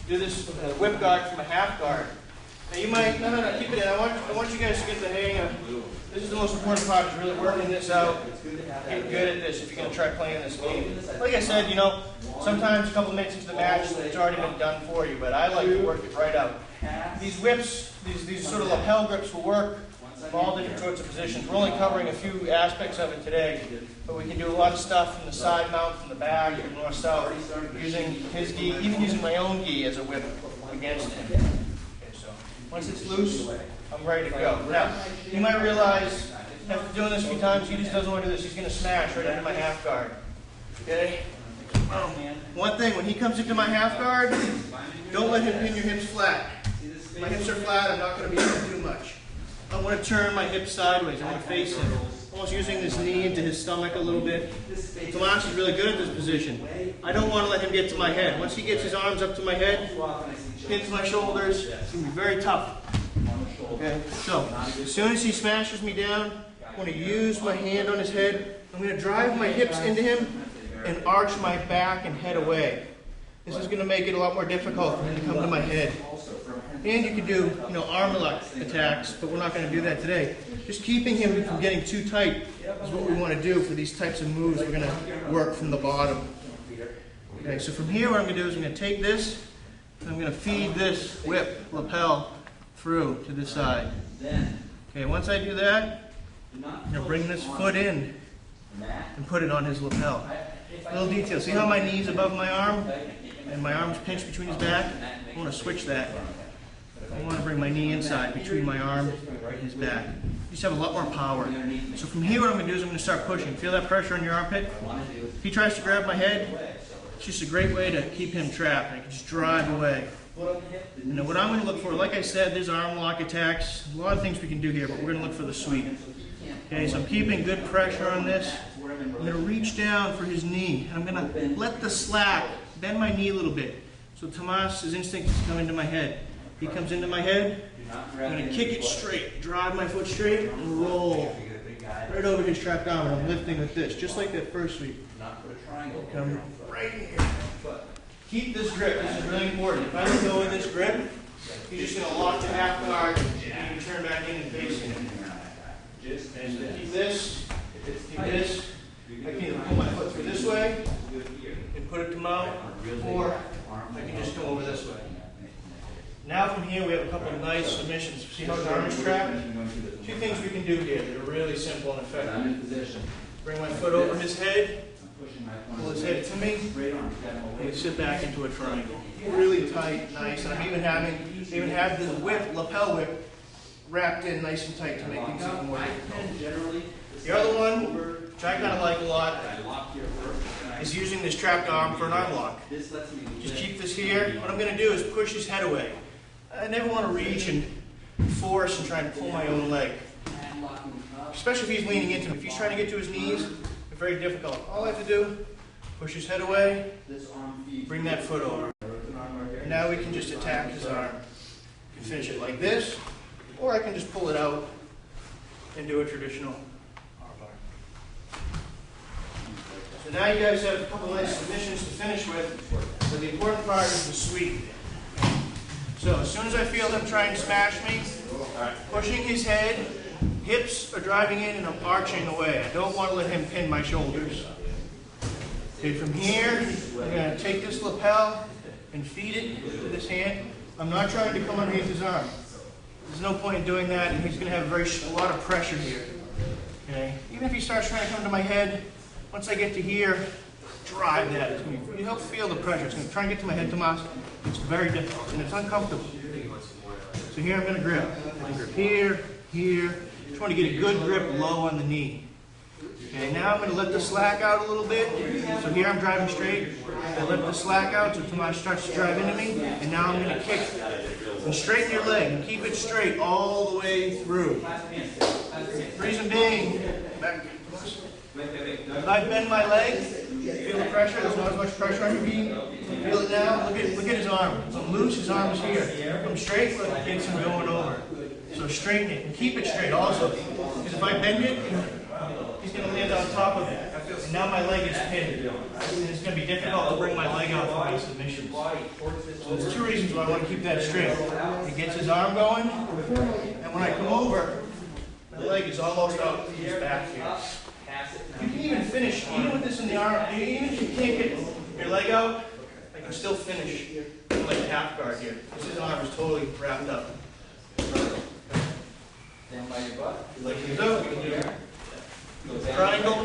do this whip guard from a half guard. Now you might, no, keep it in. I want you guys to get the hang of, this is the most important part, is really working this out. Get good at this if you're going to try playing this game. Like I said, you know, sometimes a couple minutes into the match, it's already been done for you, but I like to work it right out. These whips, these sort of lapel grips will work from all different sorts of positions. We're only covering a few aspects of it today, but we can do a lot of stuff from the side mount, from the back, from north-south, using his gi, even using my own gi as a whip against him. Okay, so once it's loose, I'm ready to go. Now, you might realize, after doing this a few times, he just doesn't want to do this. He's going to smash right into my half guard. Okay? One thing, when he comes into my half guard, don't let him pin your hips flat. If my hips are flat, I'm not going to be able to do much. I want to turn my hips sideways. I want to face him. Almost using this knee into his stomach a little bit. Tomas is really good at this position. I don't want to let him get to my head. Once he gets his arms up to my head, pins my shoulders, it's going to be very tough. Okay, so as soon as he smashes me down, I want to use my hand on his head. I'm going to drive my hips into him and arch my back and head away. This is going to make it a lot more difficult for him to come to my head. And you can do, arm lock attacks, but we're not going to do that today. Just keeping him from getting too tight is what we want to do for these types of moves. We're going to work from the bottom. Okay, so from here what I'm going to do is I'm going to take this, and I'm going to feed this whip lapel through to this side. Okay, once I do that, I'm going to bring this foot in and put it on his lapel. Little detail. See how my knee's above my arm and my arm's pinched between his back? I want to switch that. I want to bring my knee inside between my arm and his back. You just have a lot more power. So from here what I'm going to do is I'm going to start pushing. Feel that pressure on your armpit? If he tries to grab my head, it's just a great way to keep him trapped. I can just drive away. And then what I'm going to look for, like I said, there's arm lock attacks. A lot of things we can do here, but we're going to look for the sweep. Okay, so I'm keeping good pressure on this. I'm going to reach down for his knee. I'm going to let the slack, bend my knee a little bit. So Tomas's instinct is to come into my head. He comes into my head, I'm going to kick it straight, drive my foot straight, and roll right over his trapped arm, and I'm lifting with this, just like that first sweep. Come right here. Keep this grip, this is really important. If I let go of this grip, he's just going to lock the half guard, and you can turn back in and face him. And so keep this, I can either pull my foot through this way, and put it to mount, or I can just come over this way. Now from here we have a couple of nice submissions. See how his arm is trapped? Two things we can do here that are really simple and effective. Bring my foot over his head, pull his head to me, and sit back into a triangle. Really tight, nice. And I'm even have the whip, lapel whip, wrapped in nice and tight to make things even more difficult. The other one, which I kind of like a lot, is using this trapped arm for an arm lock. Just keep this here. What I'm going to do is push his head away. I never want to reach and force and try to pull my own leg. Especially if he's leaning into me. If he's trying to get to his knees, it's very difficult. All I have to do, push his head away, bring that foot over. And now we can just attack his arm. You can finish it like this, or I can just pull it out and do a traditional armbar. So now you guys have a couple nice submissions to finish with, but the important part is the sweep. So as soon as I feel him trying to smash me, pushing his head, hips are driving in and I'm arching away. I don't want to let him pin my shoulders. Okay, from here, I'm going to take this lapel and feed it to this hand. I'm not trying to come underneath his arm. There's no point in doing that, and he's going to have a lot of pressure here. Okay? Even if he starts trying to come to my head, once I get to here, drive that. It's going to, you'll feel the pressure. It's going to try and get to my head, Tomas. It's very difficult, and it's uncomfortable. So here I'm going to grip. I grip here, here. Just want to get a good grip low on the knee. Okay, now I'm going to let the slack out a little bit. So here I'm driving straight. I let the slack out so Tomas starts to drive into me, and now I'm going to kick. And straighten your leg and keep it straight all the way through. Reason being, back. If I bend my leg, feel the pressure. There's not as much pressure on your knee. Feel it now. Look at his arm. So loose, his arm is here. Come straight, look, it gets him going over. So straighten it and keep it straight also. Because if I bend it, he's going to land on top of it. and now my leg is pinned. And it's going to be difficult to bring my leg out for my submissions. So there's two reasons why I want to keep that straight. It gets his arm going, and when I come over, my leg is almost out his back here. You can even finish, even with this in the arm, even if you can't get your leg out, I can still finish like a half guard here. Because his arm is totally wrapped up. Down by your butt. Leg comes out, we can do triangle.